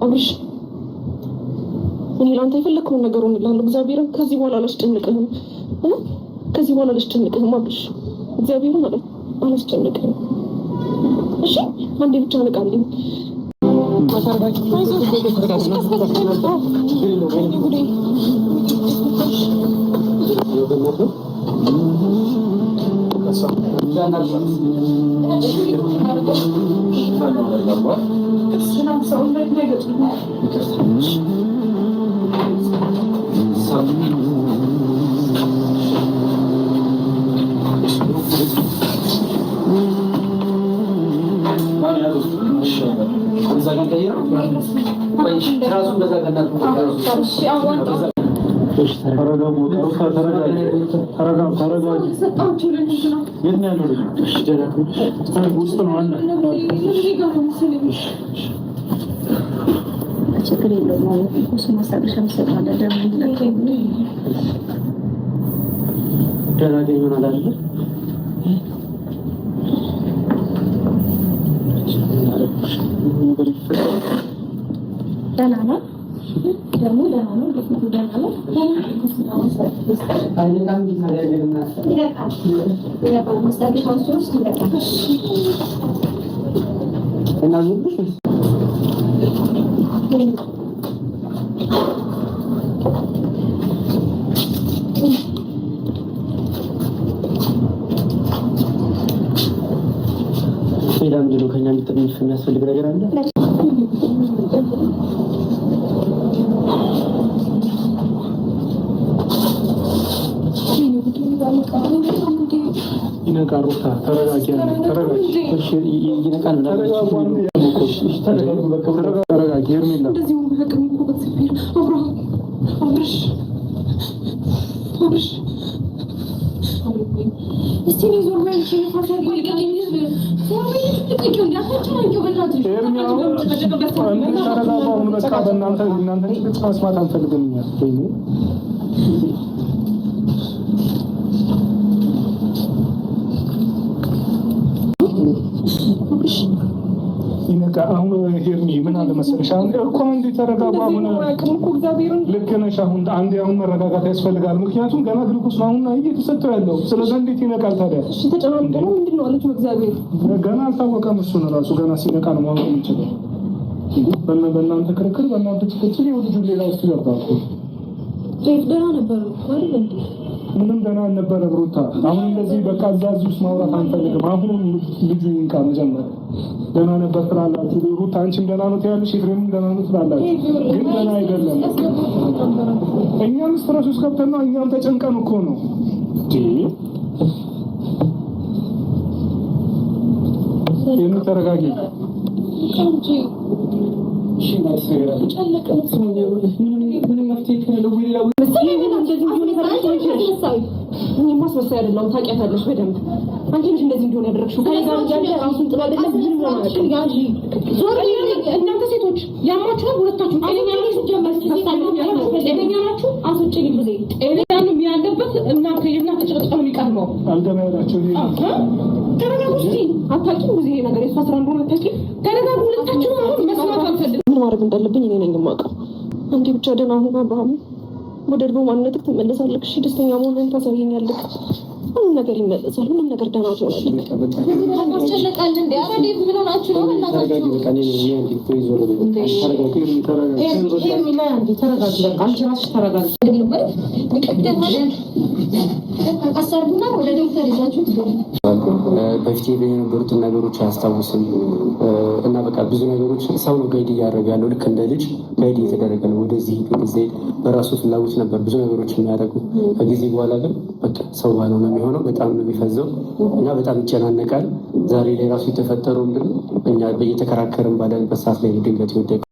አብርሽ እኔ ለአንተ የፈለግከውን ነገር ሆንልሃለሁ። እግዚአብሔርን ከዚህ በኋላ አላስጨንቅህም። ከዚህ በኋላ አላስጨንቅህም አብርሽ። እግዚአብሔርን አላስጨንቅህም። እሺ አንዴ ብቻ ንቃልኝ። ችግር የለውም ማለት ነው። እሱ ማሳበሻ መሰጣለ ደህና ገኝ ሆናል አይደል? ደህና ነው ደግሞ ደህና ነው። ደህና ነው ሌላ ምንድን ነው ከእኛ የሚያስፈልግ ነገር አለ? ይነቃል። ሩታ ተረጋጊ። ይነቃል። ተረጋጊ። ሄርሜላ መስማት አንፈልግም። አሁን ሄርሚ ምን አለ መሰለሽ፣ እኮ አንዴ ተረጋጋ። አሁን ልክ ነሽ። አሁን መረጋጋት ያስፈልጋል። ምክንያቱም ገና ግሉኮስ ነው አሁን እየተሰጠው ያለው። ስለዚህ እንዴት ይነቃል ታዲያ? ገና አልታወቀም። እሱን እራሱ ገና ሲነቃ ነው ማወቅ የሚችለው። በእናንተ ክርክር፣ በእናንተ ጭቅጭቅ ልጁ ሌላ ውስጥ ገባ እኮ። ደህና ነበር አይደል? ምንም ደህና አልነበረም ሩታ። አሁን እንደዚህ በቃ እዚህ ውስጥ ማውራት አንፈልግም። አሁን ልጁ ይንቃ። መጀመሪያ ደህና ነበር ትላላችሁ ሩታ፣ አንቺም ደህና ነው ትያለሽ፣ ኤፍሬምም ደህና ነው ትላላችሁ። ግን ደህና አይደለም። እኛም ስትረስ ውስጥ ገብተን ነው፣ እኛም ተጨንቀን እኮ ነው። ተረጋጊ። ማስመሳይ አይደለም። ታውቂያታለሽ በደንብ። አንቺ ነሽ እንደዚህ እንዲሆን ያደረግሽው። ከእኔ ጋር እያለ ራሱን ጥሎ አይደለም ምን ሆነ? እናንተ ሴቶች ያማችኋል ሁለታችሁ። ጤነኛ ናችሁ? አስወጪኝ ጊዜ ጤነኛንም ያለበት እናንተ የእናንተ ጭቅጭቅ ነው የሚቀርበው። አልገባያቸው ተረጋጉ እስኪ። አታውቂም ጊዜ ነገር የእሷ ስራ እንደሆነ አታውቂም። ተረጋጉ ሁለታችሁ። አሁን መስማት አልፈልግም። ምን ማድረግ እንዳለብኝ እኔ ነኝ የማውቀው። አንዴ ብቻ ደህና ሁን አብርሃም። ወደ ድሮ ማንነትህ ትመለሳለህ። እሺ ደስተኛ መሆንህን ታሳየኛለህ። ሁሉም ነገር ይመለሳል። ሁሉም ነገር ደህና ትሆናለህ። አስጨነቃል እንዴ? ኧረ ዴቭ ምን ሆናችሁ ነው? እናታችሁ አንቺ እራስሽ ተረጋጊ። በፊት የነበሩትን ነገሮች አያስታውስም እና በቃ ብዙ ነገሮች ሰው ነው ጋይድ እያደረገ ያለው። ልክ እንደ ልጅ ጋይድ እየተደረገ ነው። ወደዚህ ወደዚህ በራሱ ፍላጎት ነበር ብዙ ነገሮች የሚያደርጉ። ከጊዜ በኋላ ግን በቃ ሰው ባለው ነው የሚሆነው። በጣም ነው የሚፈዘው እና በጣም ይጨናነቃል። ዛሬ ላይ ራሱ የተፈጠረው ምንድን ነው? እኛ እየተከራከርን ባለንበት ሰዓት ላይ ድንገት የወደቀው